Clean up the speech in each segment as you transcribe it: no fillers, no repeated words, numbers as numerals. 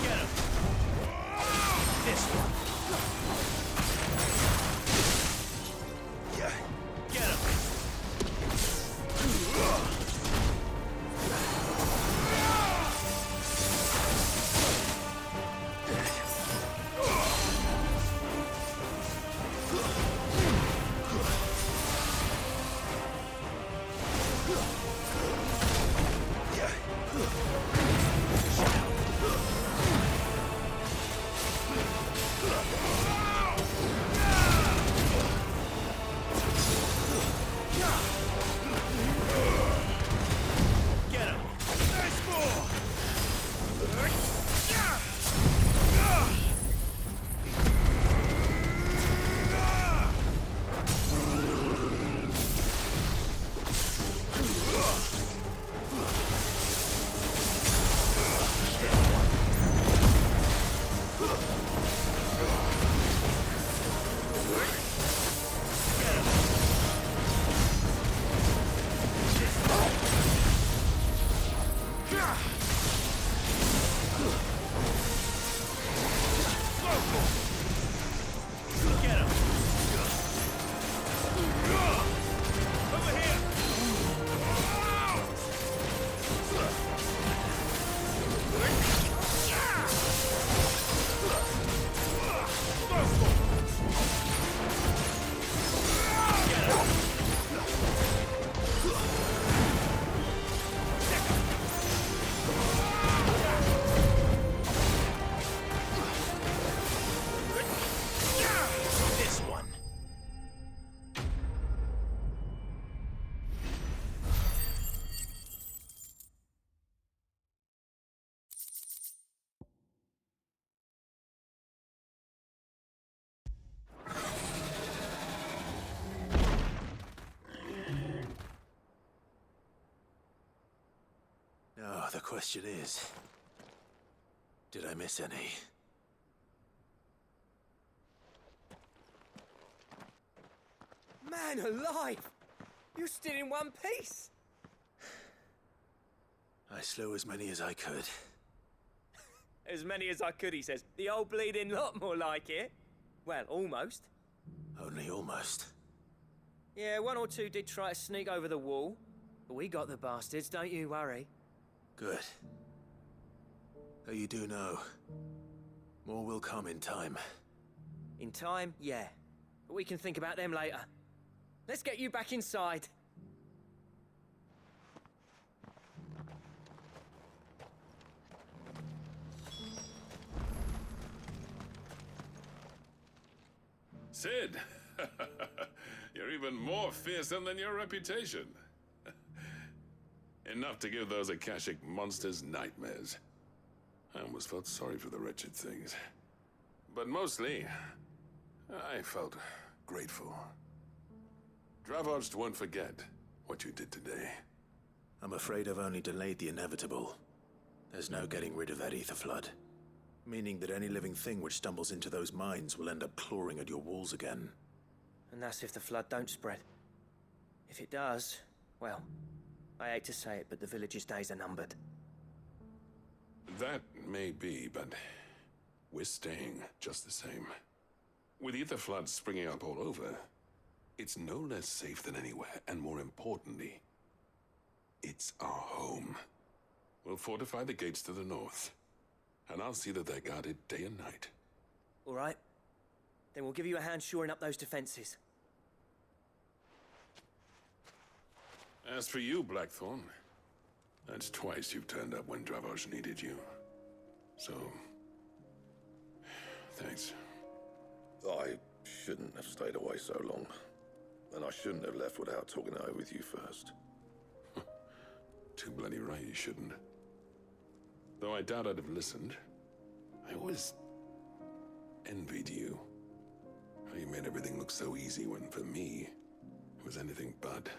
Get him! This one. Get him! Now, the question is, did I miss any? Man alive! You're still in one piece! I slew as many as I could. As many as I could, he says. The old bleeding lot, more like it. Well, almost. Only almost. Yeah, one or two did try to sneak over the wall. But we got the bastards, don't you worry. Good. Though you do know, more will come in time. In time, yeah. But we can think about them later. Let's get you back inside. Sid, you're even more fearsome than your reputation. Enough to give those Akashic monsters nightmares. I almost felt sorry for the wretched things. But mostly, I felt grateful. Dravoged won't forget what you did today. I'm afraid I've only delayed the inevitable. There's no getting rid of that ether flood. Meaning that any living thing which stumbles into those mines will end up clawing at your walls again. And that's if the flood don't spread. If it does, well, I hate to say it, but the village's days are numbered. That may be, but we're staying just the same. With ether floods springing up all over, it's no less safe than anywhere, and more importantly, it's our home. We'll fortify the gates to the north, and I'll see that they're guarded day and night. All right. Then we'll give you a hand shoring up those defenses. As for you, Blackthorn, that's twice you've turned up when Dravos needed you. So, thanks. I shouldn't have stayed away so long. And I shouldn't have left without talking it over with you first. Too bloody right you shouldn't. Though I doubt I'd have listened. I always envied you. How you made everything look so easy when, for me, it was anything but.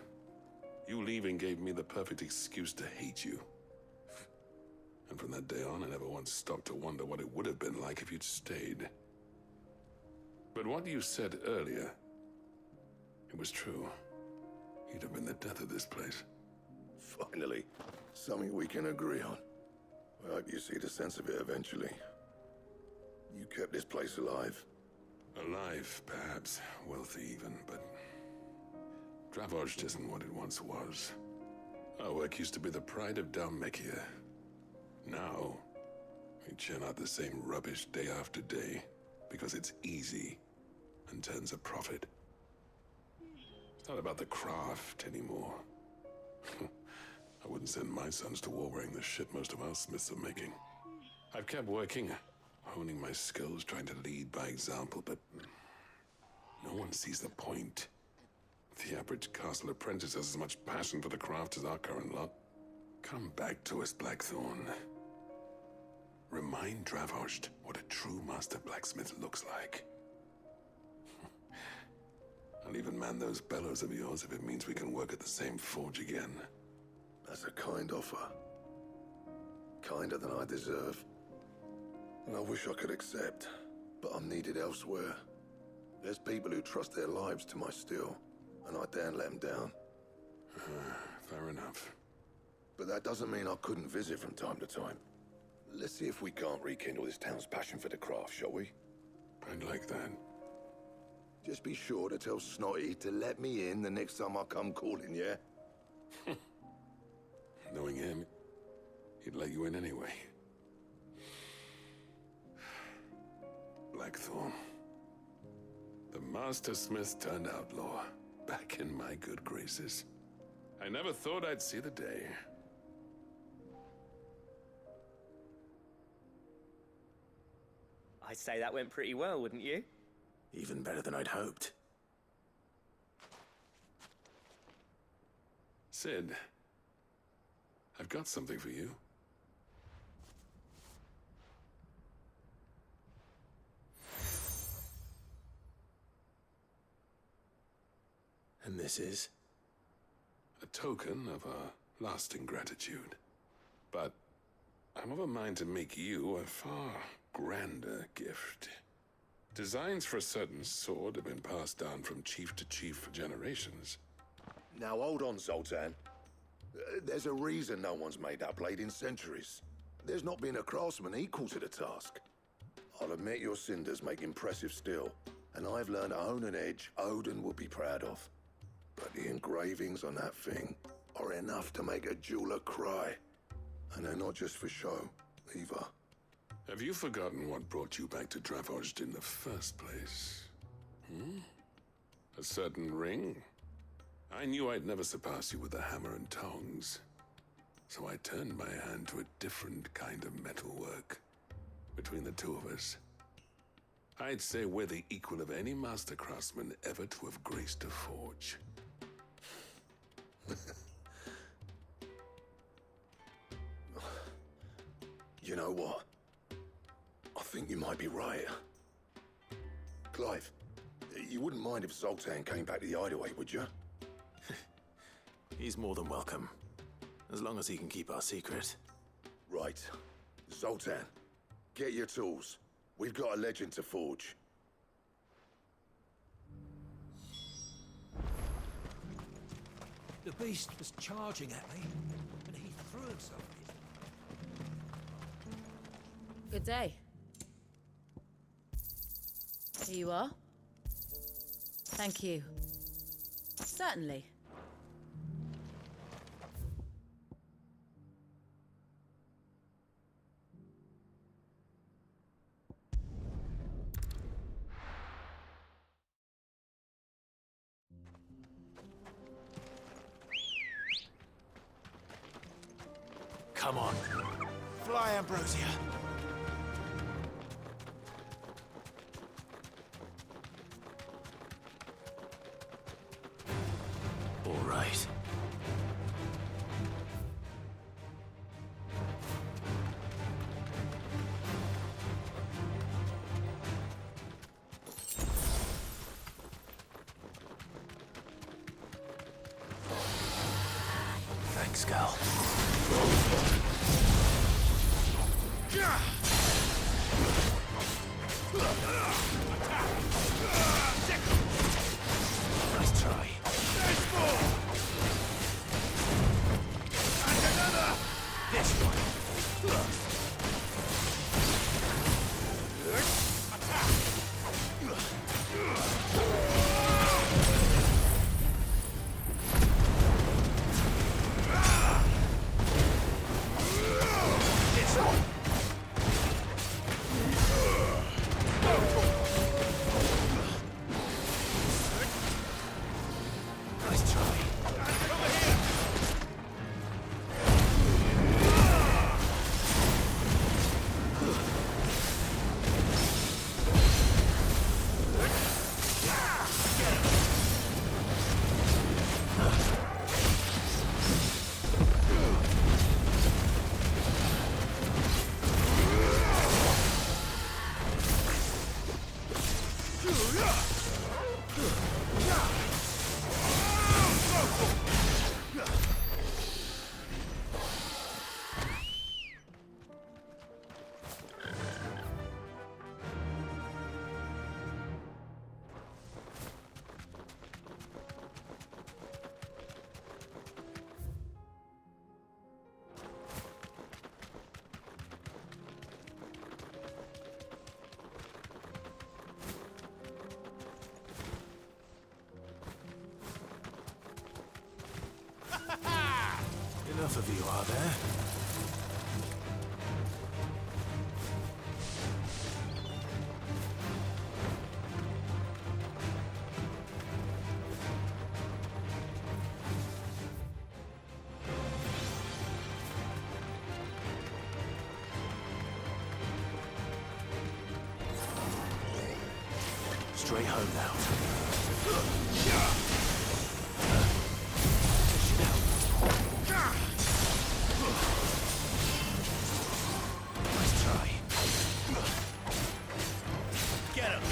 You leaving gave me the perfect excuse to hate you. And from that day on, I never once stopped to wonder what it would have been like if you'd stayed. But what you said earlier, it was true. You'd have been the death of this place. Finally, something we can agree on. I hope you see the sense of it eventually. You kept this place alive. Alive, perhaps. Wealthy even, but... Dravozh isn't what it once was. Our work used to be the pride of Dalmekia. Now, we churn out the same rubbish day after day, because it's easy and turns a profit. It's not about the craft anymore. I wouldn't send my sons to war wearing the shit most of our smiths are making. I've kept working, honing my skills, trying to lead by example, but no one sees the point. The average castle apprentice has as much passion for the craft as our current lot. Come back to us, Blackthorn. Remind Dravozh what a true master blacksmith looks like. I'll even man those bellows of yours if it means we can work at the same forge again. That's a kind offer. Kinder than I deserve. And I wish I could accept, but I'm needed elsewhere. There's people who trust their lives to my steel, and I daren't let them down. Fair enough. But that doesn't mean I couldn't visit from time to time. Let's see if we can't rekindle this town's passion for the craft, shall we? I'd like that. Just be sure to tell Snotty to let me in the next time I come calling, yeah? Knowing him, he'd let you in anyway. Blackthorn. The Master Smith turned outlaw, back in my good graces. I never thought I'd see the day. I'd say that went pretty well, wouldn't you? Even better than I'd hoped. Sid, I've got something for you. And this is? A token of our lasting gratitude. But I'm of a mind to make you a far grander gift. Designs for a certain sword have been passed down from chief to chief for generations. Now hold on, Zoltan. There's a reason no one's made that blade in centuries. There's not been a craftsman equal to the task. I'll admit your cinders make impressive steel, and I've learned to own an edge Odin would be proud of. But the engravings on that thing are enough to make a jeweler cry. And they're not just for show, either. Have you forgotten what brought you back to Dravozh in the first place? A certain ring? I knew I'd never surpass you with the hammer and tongs. So I turned my hand to a different kind of metalwork. Between the two of us, I'd say we're the equal of any master craftsman ever to have graced a forge. You know what? I think you might be right. Clive, you wouldn't mind if Zoltan came back to the Hideaway, would you? He's more than welcome. As long as he can keep our secret. Right. Zoltan, get your tools. We've got a legend to forge. The beast was charging at me, and he threw himself at it. Good day. Here you are. Thank you. Certainly. Come on. Fly, Ambrosia. All right. Thanks, Gal. Nice try. Enough of you, are there? Straight home now. Nice try. Get him!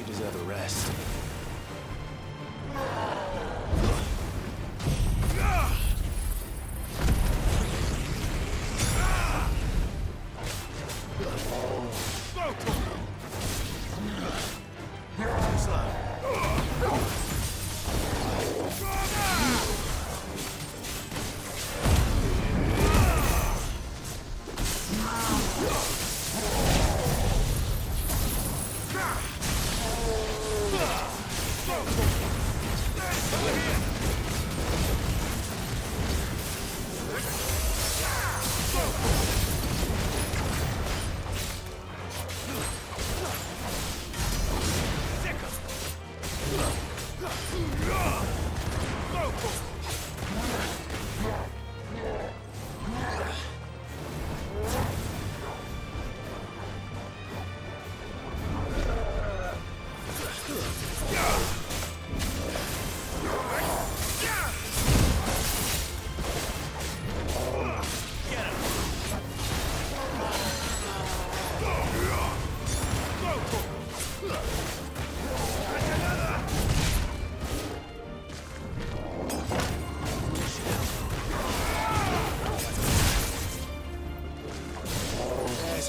Deserve a rest. There's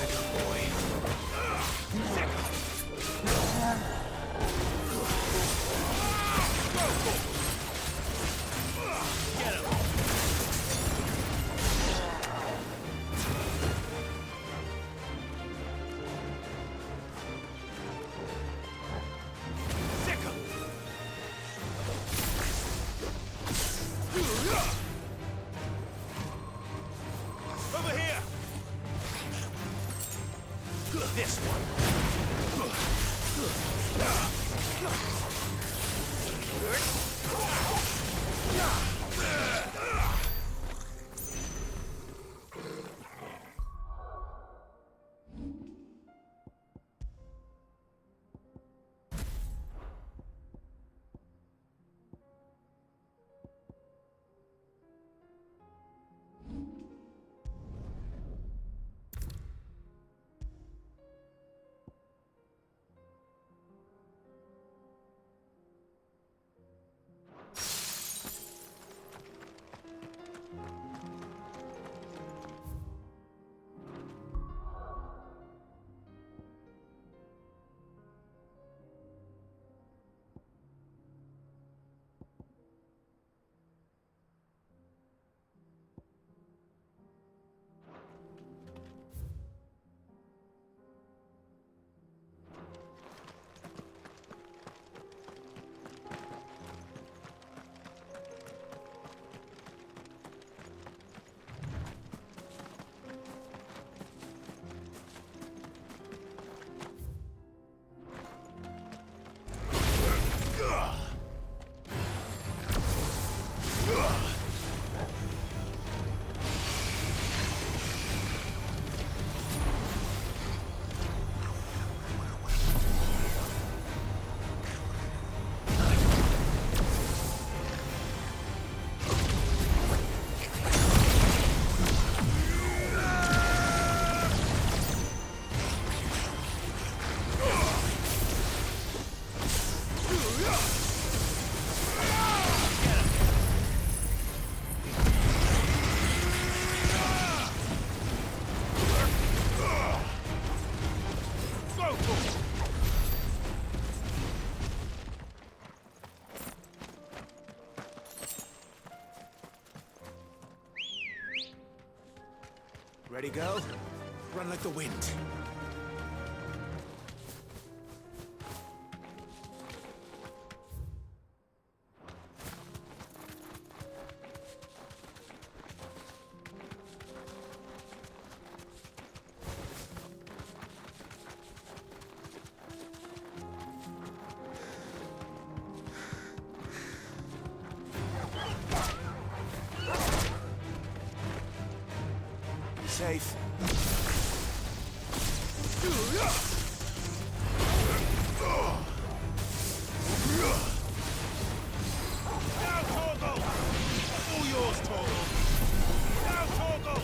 a good boy. Over here! This one. Ready, go? Run like the wind. Safe. Now, Torgal! All yours, Torgal! Now, Torgal!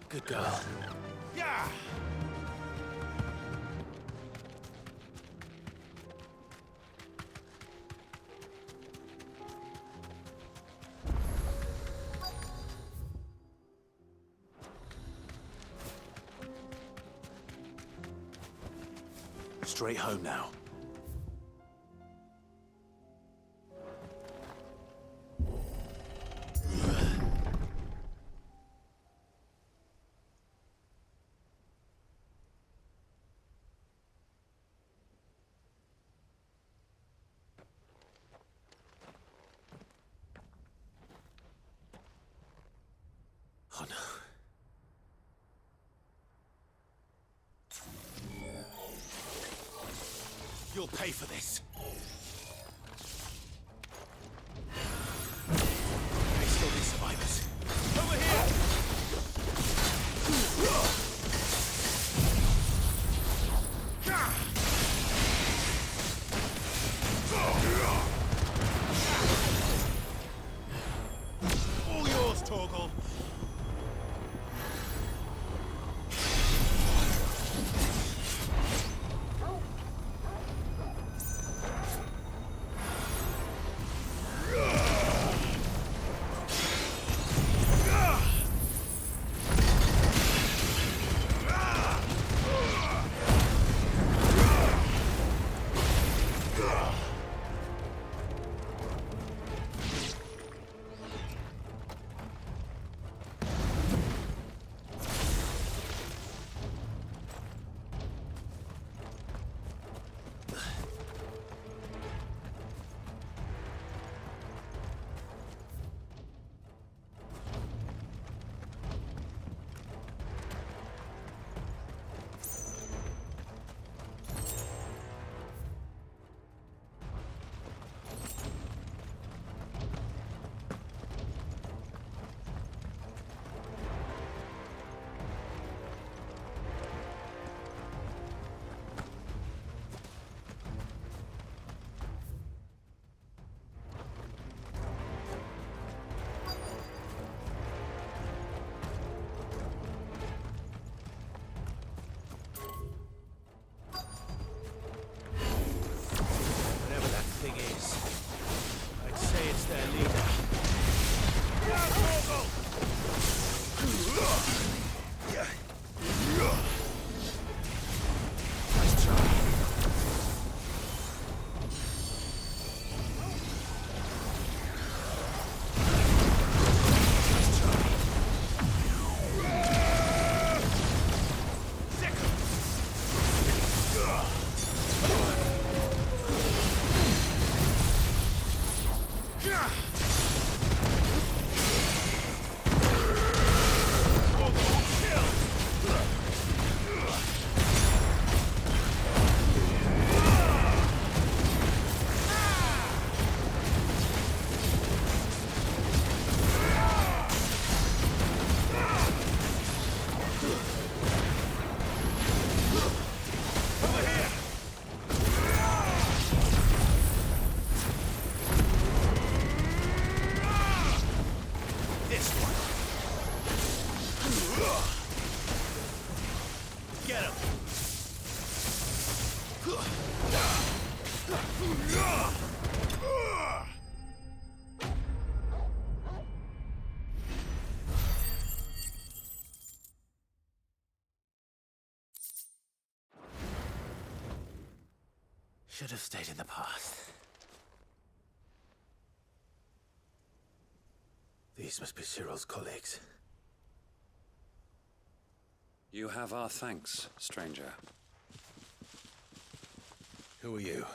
Good girl. Yeah! Straight home now. Oh no. You'll pay for this. May still be survivors. Over here! All yours, Torgal. Whatever that thing is, I'd say it's their leader. Nice try. This one. Get him. Should have stayed in the past. These must be Cyril's colleagues. You have our thanks, stranger. Who are you?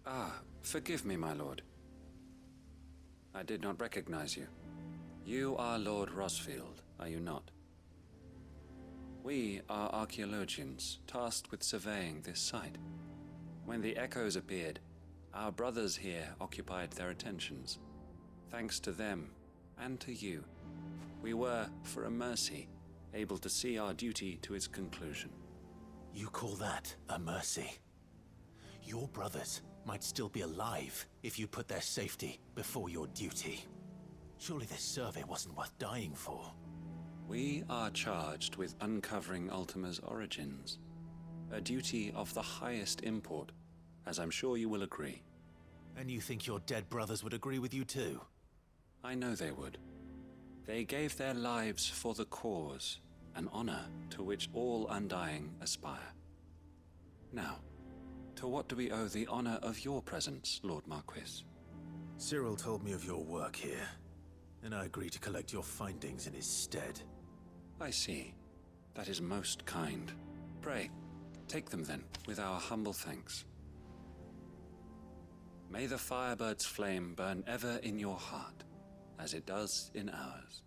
Ah, forgive me, my lord. I did not recognize you. You are Lord Rosfield, are you not? We are archaeologians, tasked with surveying this site. When the echoes appeared, our brothers here occupied their attentions. Thanks to them, and to you, we were, for a mercy, able to see our duty to its conclusion. You call that a mercy? Your brothers might still be alive if you put their safety before your duty. Surely this survey wasn't worth dying for. We are charged with uncovering Ultima's origins, a duty of the highest import, as I'm sure you will agree. And you think your dead brothers would agree with you too? I know they would. They gave their lives for the cause, an honor to which all Undying aspire. Now, to what do we owe the honor of your presence, Lord Marquis? Cyril told me of your work here, and I agreed to collect your findings in his stead. I see. That is most kind. Pray, take them then, with our humble thanks. May the Firebird's flame burn ever in your heart, as it does in ours.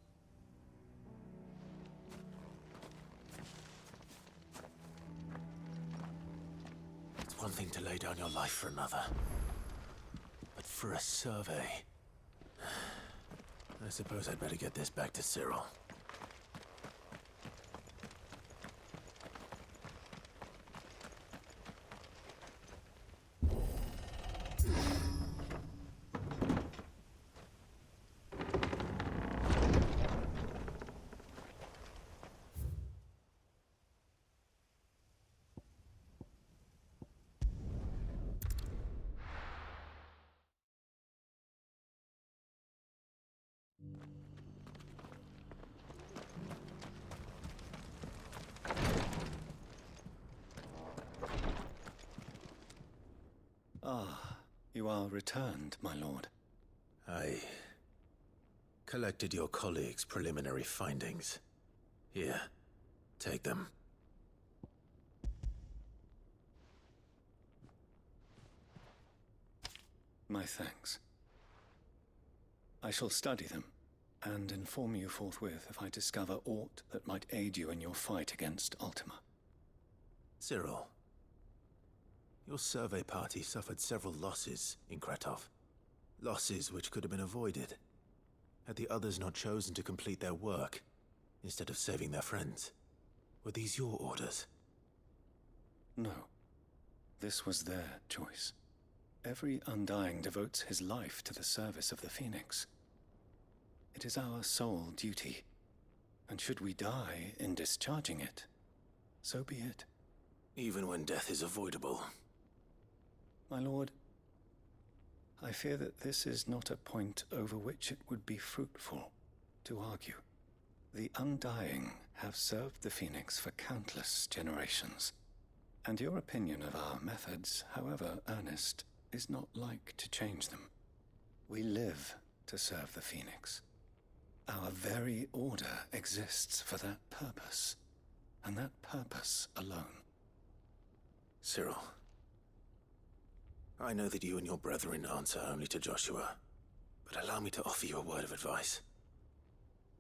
one thing to lay down your life for another. But for a survey... I suppose I'd better get this back to Cyril. Ah, you are returned, my lord. I collected your colleagues' preliminary findings. Here, take them. My thanks. I shall study them, and inform you forthwith if I discover aught that might aid you in your fight against Ultima. Cyril, your survey party suffered several losses in Kretov. Losses which could have been avoided, had the others not chosen to complete their work, instead of saving their friends. Were these your orders? No. This was their choice. Every Undying devotes his life to the service of the Phoenix. It is our sole duty, and should we die in discharging it, so be it. Even when death is avoidable. My lord, I fear that this is not a point over which it would be fruitful to argue. The Undying have served the Phoenix for countless generations, and your opinion of our methods, however earnest, is not like to change them. We live to serve the Phoenix. Our very order exists for that purpose, and that purpose alone. Cyril, I know that you and your brethren answer only to Joshua, but allow me to offer you a word of advice.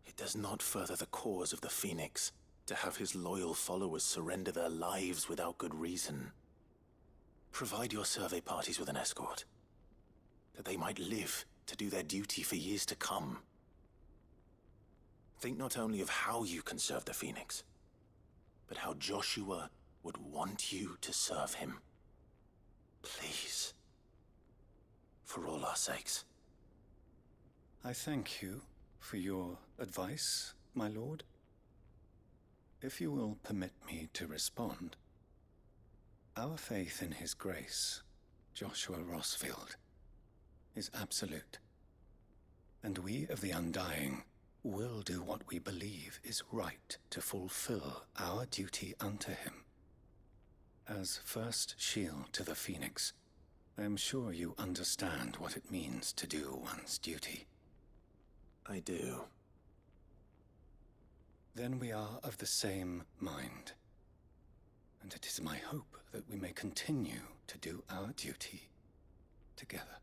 It does not further the cause of the Phoenix to have his loyal followers surrender their lives without good reason. Provide your survey parties with an escort, that they might live to do their duty for years to come. Think not only of how you can serve the Phoenix, but how Joshua would want you to serve him. Please. For all our sakes. I thank you for your advice, my lord. If you will permit me to respond, our faith in his grace, Joshua Rossfield, is absolute. And we of the Undying will do what we believe is right to fulfill our duty unto him. As first shield to the Phoenix, I am sure you understand what it means to do one's duty. I do. Then we are of the same mind. And it is my hope that we may continue to do our duty together.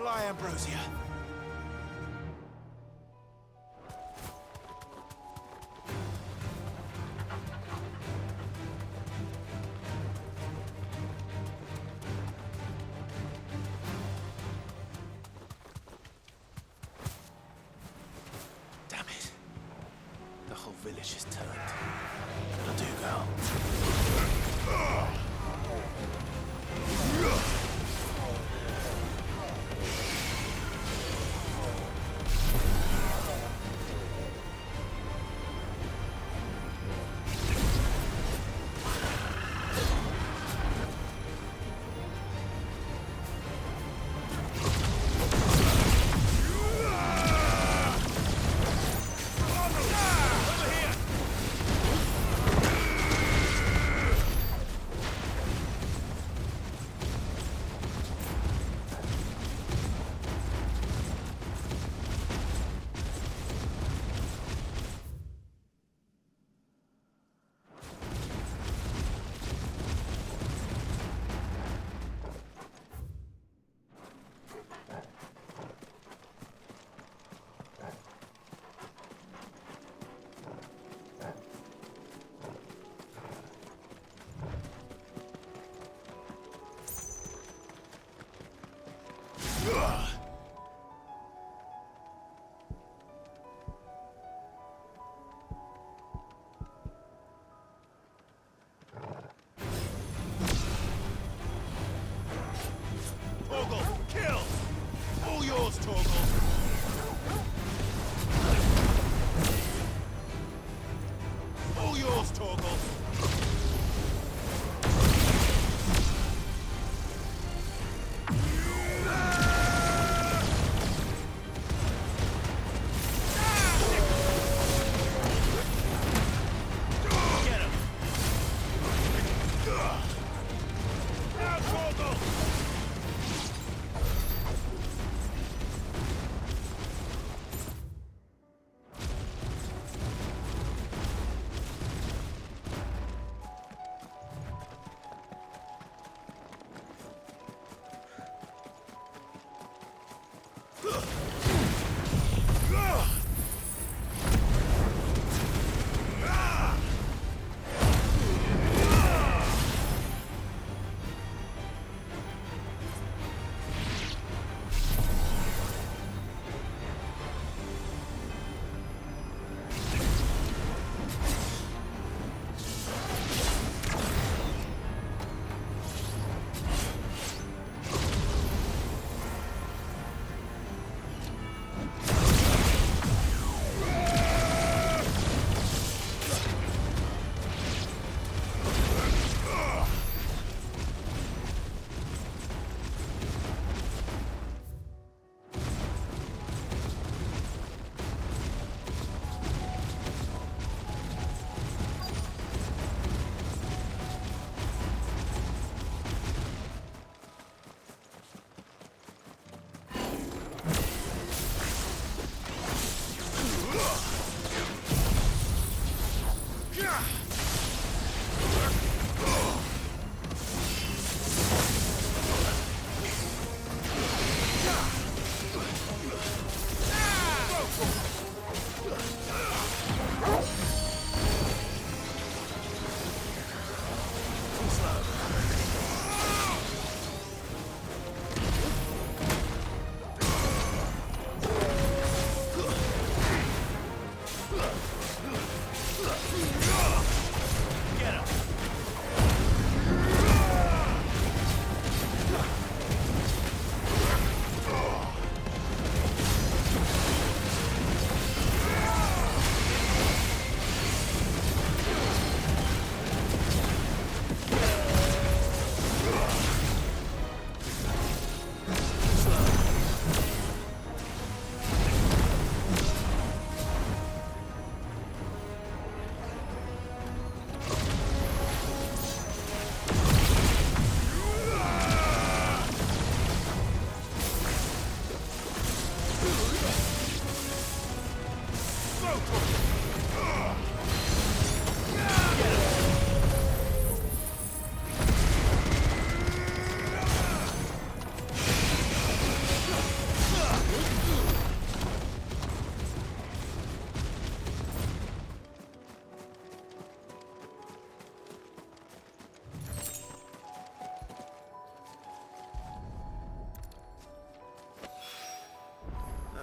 Fly, Ambrosia. village is turned. That'll do, girl. Torgal, kill! All yours, Torgal! All yours, Torgal!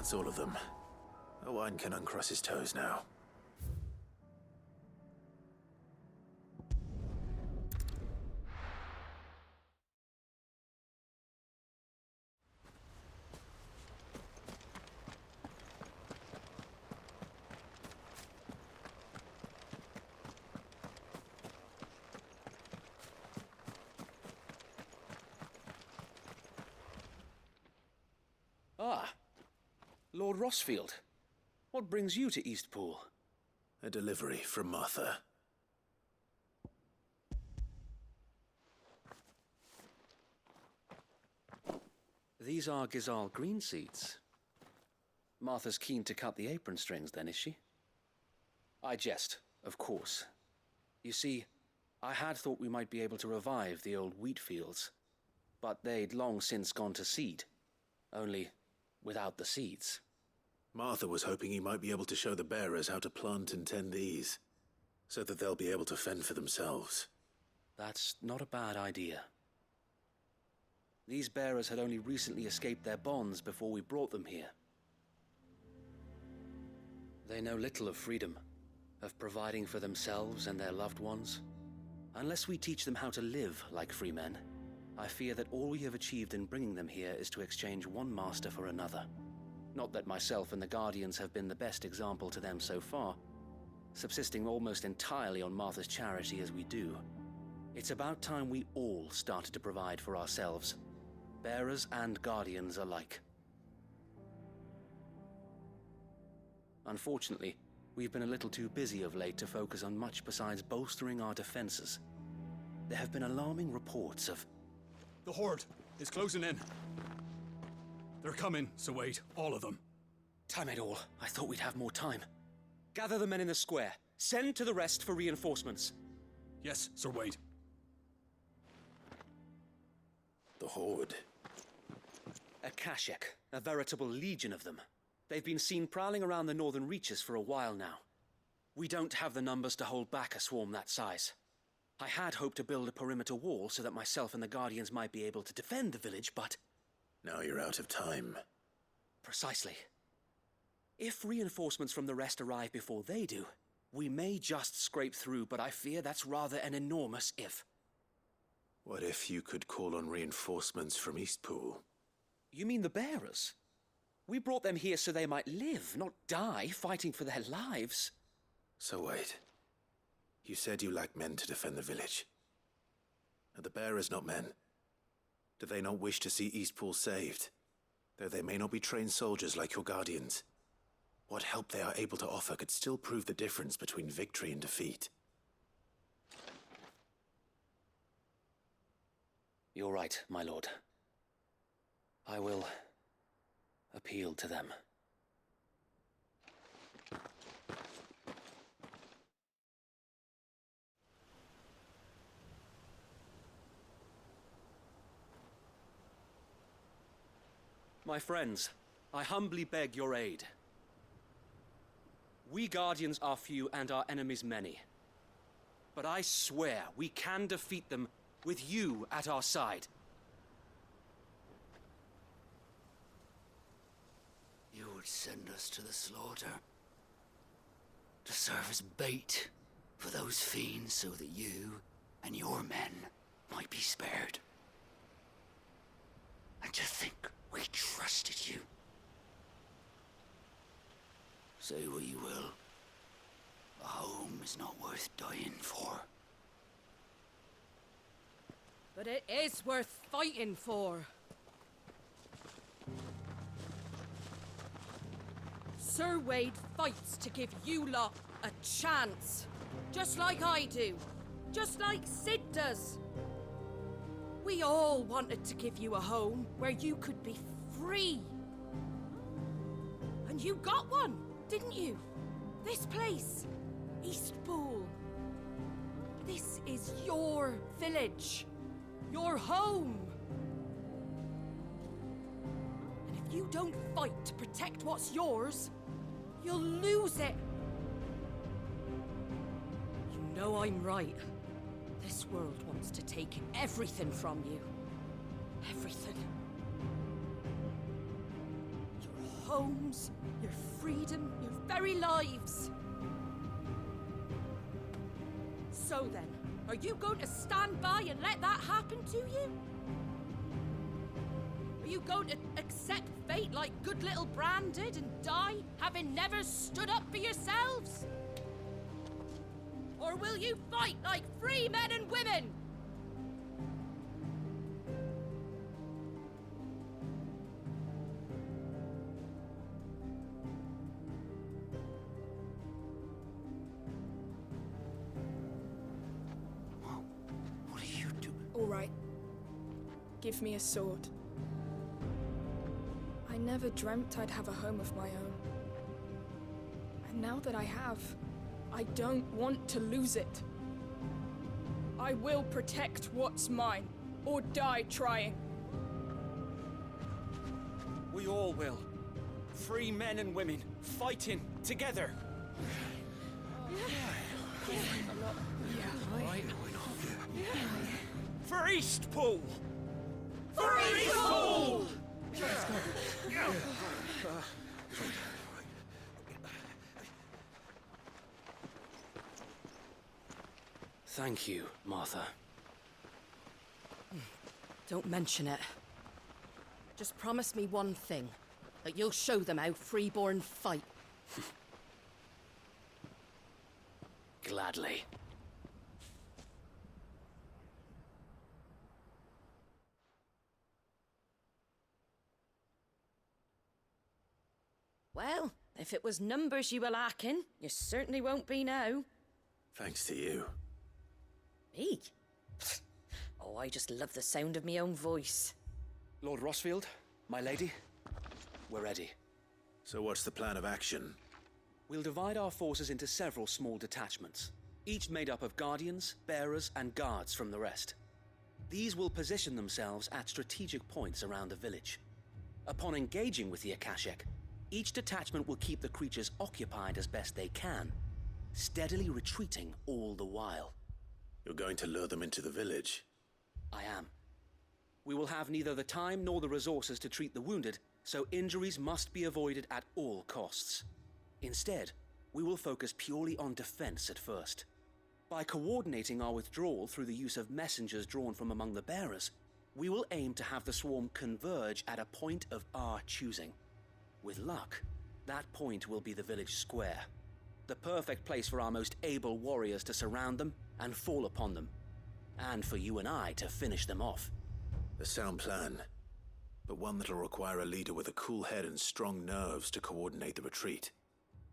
That's all of them. Owain can uncross his toes now. Lord Rossfield, what brings you to Eastpool? A delivery from Martha. These are Gizal green seeds. Martha's keen to cut the apron strings, then, is she? I jest, of course. You see, I had thought we might be able to revive the old wheat fields, but they'd long since gone to seed, only without the seeds. Martha was hoping you might be able to show the bearers how to plant and tend these, so that they'll be able to fend for themselves. That's not a bad idea. These bearers had only recently escaped their bonds before we brought them here. They know little of freedom, of providing for themselves and their loved ones. Unless we teach them how to live like free men, I fear that all we have achieved in bringing them here is to exchange one master for another. Not that myself and the Guardians have been the best example to them so far, subsisting almost entirely on Martha's charity as we do. It's about time we all started to provide for ourselves, bearers and Guardians alike. Unfortunately, we've been a little too busy of late to focus on much besides bolstering our defenses. There have been alarming reports of... The Horde is closing in. They're coming, so wait, all of them. Damn it all, I thought we'd have more time. Gather the men in the square. Send to the rest for reinforcements. Yes, Sir Wade. The Horde. A Kashek, a veritable legion of them. They've been seen prowling around the northern reaches for a while now. We don't have the numbers to hold back a swarm that size. I had hoped to build a perimeter wall so that myself and the Guardians might be able to defend the village, but... Now you're out of time. Precisely. If reinforcements from the rest arrive before they do, we may just scrape through, but I fear that's rather an enormous if. What if you could call on reinforcements from Eastpool? You mean the bearers? We brought them here so they might live, not die, fighting for their lives. So wait. You said you lack men to defend the village. Are the bearers not men? Do they not wish to see Eastpool saved? Though they may not be trained soldiers like your Guardians. What help they are able to offer could still prove the difference between victory and defeat. You're right, my lord. I will appeal to them. My friends, I humbly beg your aid. We Guardians are few and our enemies many. But I swear we can defeat them with you at our side. You would send us to the slaughter, to serve as bait for those fiends so that you and your men might be spared. And to think we trusted you. Say what you will, a home is not worth dying for. But it is worth fighting for. Sir Wade fights to give you lot a chance. Just like I do. Just like Sid does. We all wanted to give you a home where you could be free. And you got one, didn't you? This place, Eastpool. This is your village. Your home. And if you don't fight to protect what's yours, you'll lose it. You know I'm right. This world wants to take everything from you. Everything. Your homes, your freedom, your very lives. So then, are you going to stand by and let that happen to you? Are you going to accept fate like good little Bran did and die, having never stood up for yourselves? Or will you fight like free men and women? give me a sword. I never dreamt I'd have a home of my own. And now that I have, I don't want to lose it. I will protect what's mine, or die trying. We all will. Free men and women, fighting together. For Eastpool! For Eastpool! Thank you, Martha. Don't mention it. Just promise me one thing. That you'll show them how freeborn fight. Gladly. Well, if it was numbers you were lacking, you certainly won't be now. Thanks to you. Me? Oh, I just love the sound of my own voice. Lord Rossfield, my lady, we're ready. So what's the plan of action? We'll divide our forces into several small detachments, each made up of guardians, bearers, and guards from the rest. These will position themselves at strategic points around the village. Upon engaging with the Akashic, each detachment will keep the creatures occupied as best they can, steadily retreating all the while. You're going to lure them into the village? I am. We will have neither the time nor the resources to treat the wounded, so injuries must be avoided at all costs. Instead, we will focus purely on defense at first. By coordinating our withdrawal through the use of messengers drawn from among the bearers, we will aim to have the swarm converge at a point of our choosing. With luck, that point will be the village square. The perfect place for our most able warriors to surround them and fall upon them. And for you and I to finish them off. A sound plan, but one that'll require a leader with a cool head and strong nerves to coordinate the retreat.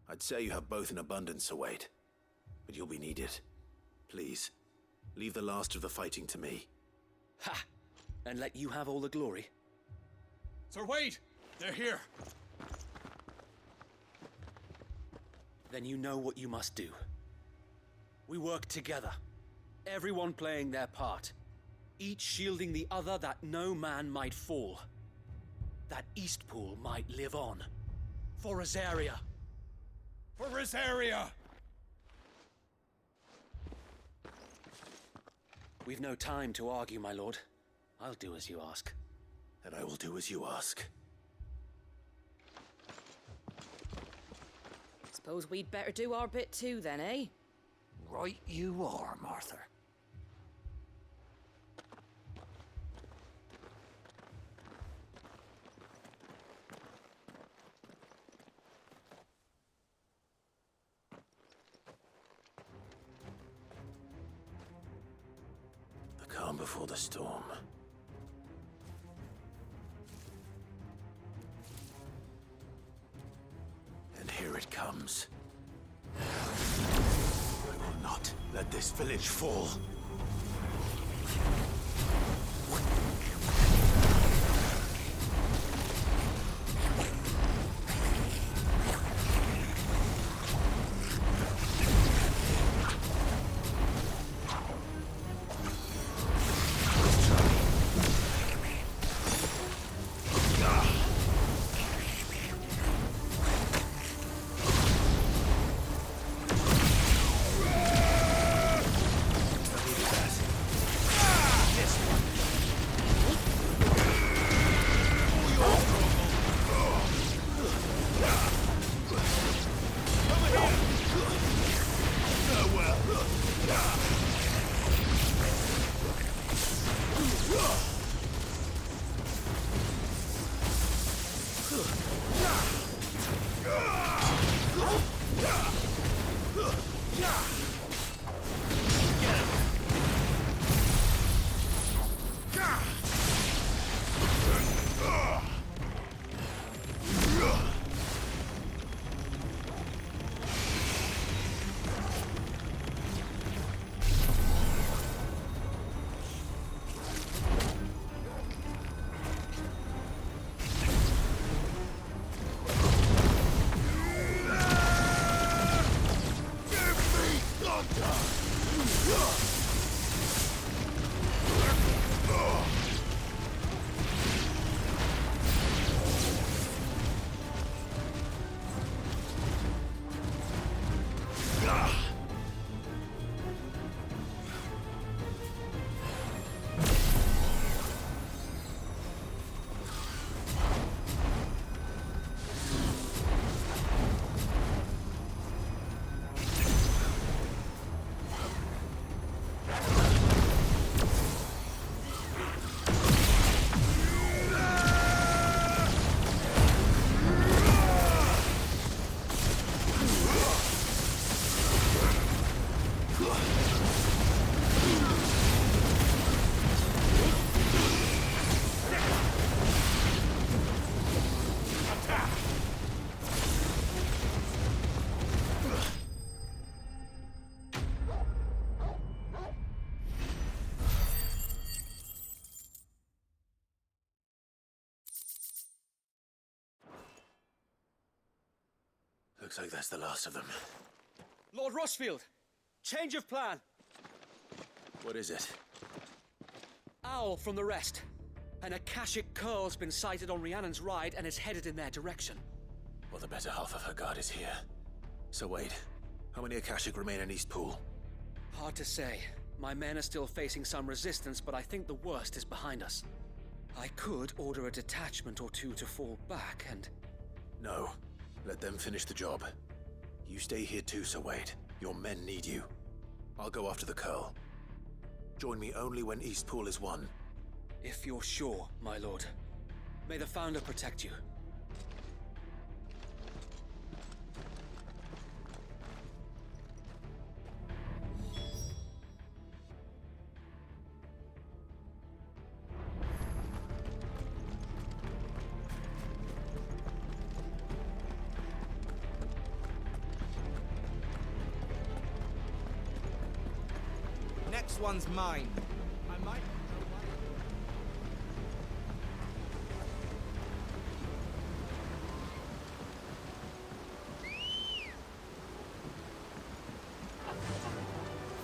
I'd say you have both in abundance, Sir Wade, but you'll be needed. Please, leave the last of the fighting to me. Ha! And let you have all the glory. Sir Wade! They're here! Then you know what you must do. We work together, everyone playing their part, each shielding the other that no man might fall, that Eastpool might live on. For Rosaria! For Rosaria! We've no time to argue, my lord. I'll do as you ask. And I will do as you ask. Suppose we'd better do our bit too then, eh? Right you are, Martha. The calm before the storm. And here it comes. I will not let this village fall. Looks like that's the last of them. Lord Rossfield! Change of plan! What is it? Owl from the rest. An Akashic curl's been sighted on Rhiannon's ride and is headed in their direction. Well, the better half of her guard is here. So wait, how many Akashic remain in Eastpool? Hard to say. My men are still facing some resistance, but I think the worst is behind us. I could order a detachment or two to fall back and... No. Let them finish the job. You stay here too, Sir Wade. Your men need you. I'll go after the Curl. Join me only when Eastpool is won. If you're sure, my lord. May the Founder protect you. Next one's mine. I might...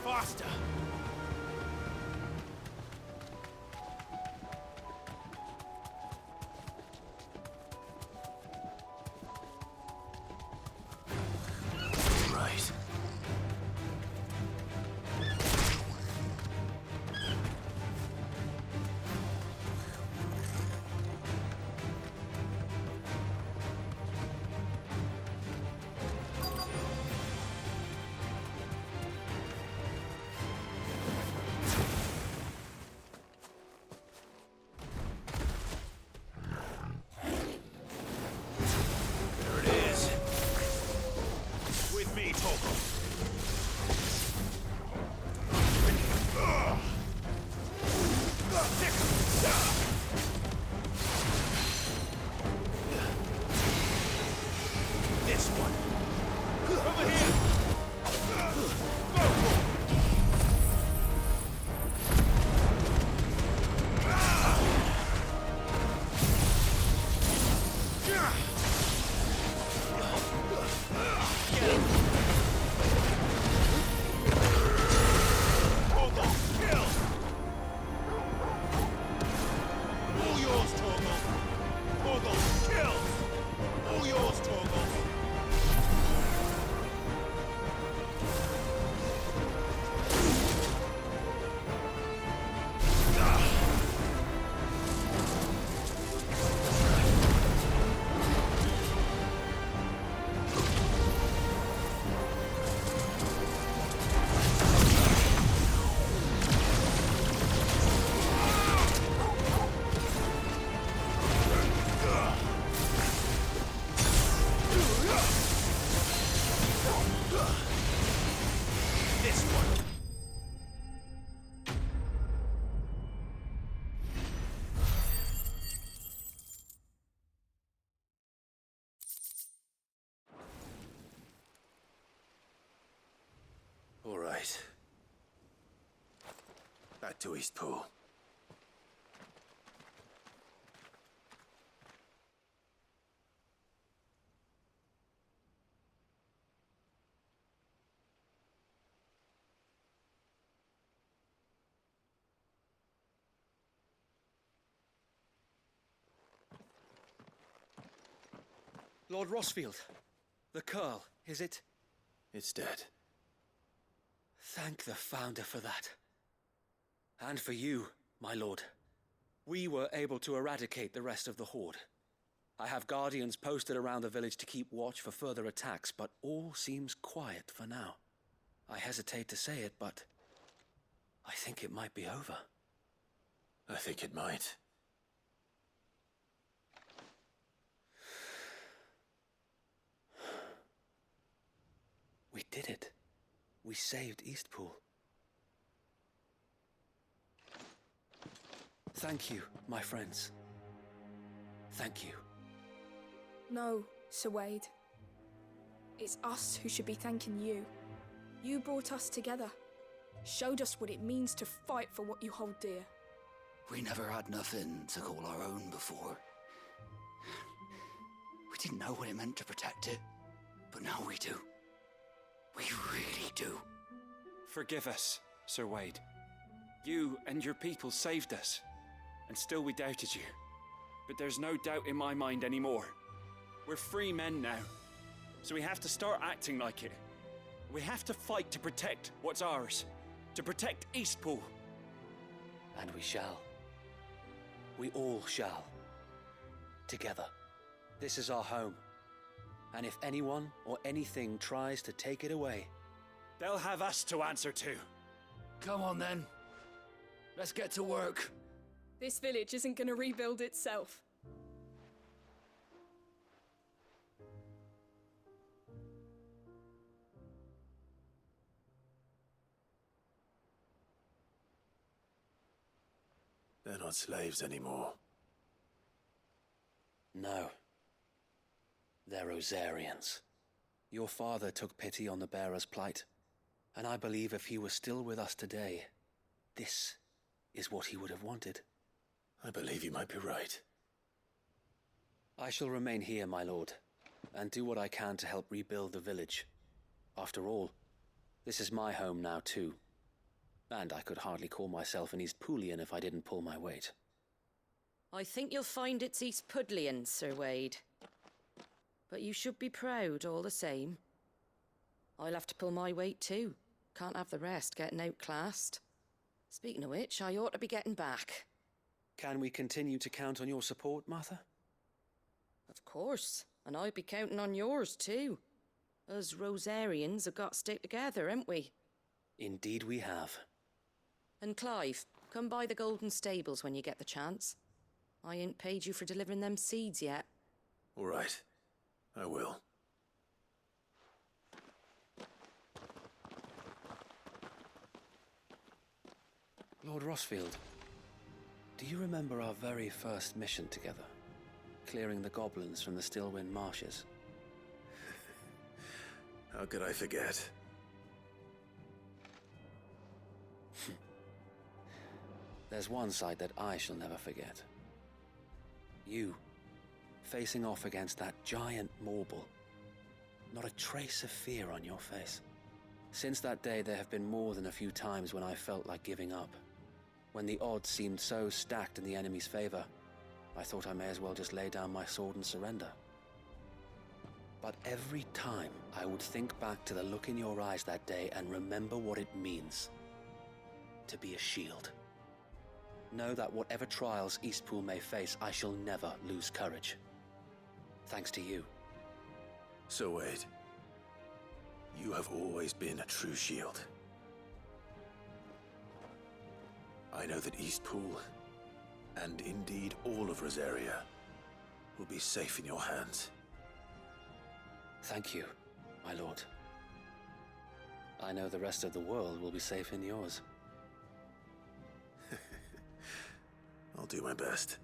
Faster! Right. All right. Back to Eastpool. Lord Rossfield, the Curl, is it? It's dead. Thank the Founder for that. And for you, my lord. We were able to eradicate the rest of the Horde. I have guardians posted around the village to keep watch for further attacks, but all seems quiet for now. I hesitate to say it, but I think it might be over. I think it might. We did it. We saved Eastpool. Thank you, my friends. Thank you. No, Sir Wade. It's us who should be thanking you. You brought us together. Showed us what it means to fight for what you hold dear. We never had nothing to call our own before. We didn't know what it meant to protect it. But now we do. We really do. Forgive us, Sir Wade. You and your people saved us, and still we doubted you. But there's no doubt in my mind anymore. We're free men now, so we have to start acting like it. We have to fight to protect what's ours, to protect Eastpool. And we shall. We all shall. Together. This is our home. And if anyone or anything tries to take it away, they'll have us to answer to. Come on then. Let's get to work. This village isn't gonna rebuild itself. They're not slaves anymore. no. They're Rosarians. Your father took pity on the bearer's plight, and I believe if he were still with us today, this is what he would have wanted. I believe you might be right. I shall remain here, my lord, and do what I can to help rebuild the village. After all, this is my home now too, and I could hardly call myself an Eastpoolian if I didn't pull my weight. I think you'll find it's Eastpudlian, Sir Wade. But you should be proud all the same. I'll have to pull my weight too. Can't have the rest getting outclassed. Speaking of which, I ought to be getting back. Can we continue to count on your support, Martha? Of course, and I'd be counting on yours too. Us Rosarians have got to stick together, haven't we? Indeed we have. And Clive, come by the Golden Stables when you get the chance. I ain't paid you for delivering them seeds yet. All right. I will. Lord Rossfield, do you remember our very first mission together? Clearing the goblins from the Stillwind Marshes? How could I forget? There's one sight that I shall never forget. You, facing off against that giant Morble. Not a trace of fear on your face. Since that day, there have been more than a few times when I felt like giving up. When the odds seemed so stacked in the enemy's favor, I thought I may as well just lay down my sword and surrender. But every time, I would think back to the look in your eyes that day and remember what it means to be a shield. Know that whatever trials Eastpool may face, I shall never lose courage. Thanks to you. Sir Wade, you have always been a true shield. I know that Eastpool, and indeed all of Rosaria, will be safe in your hands. Thank you, my lord. I know the rest of the world will be safe in yours. I'll do my best.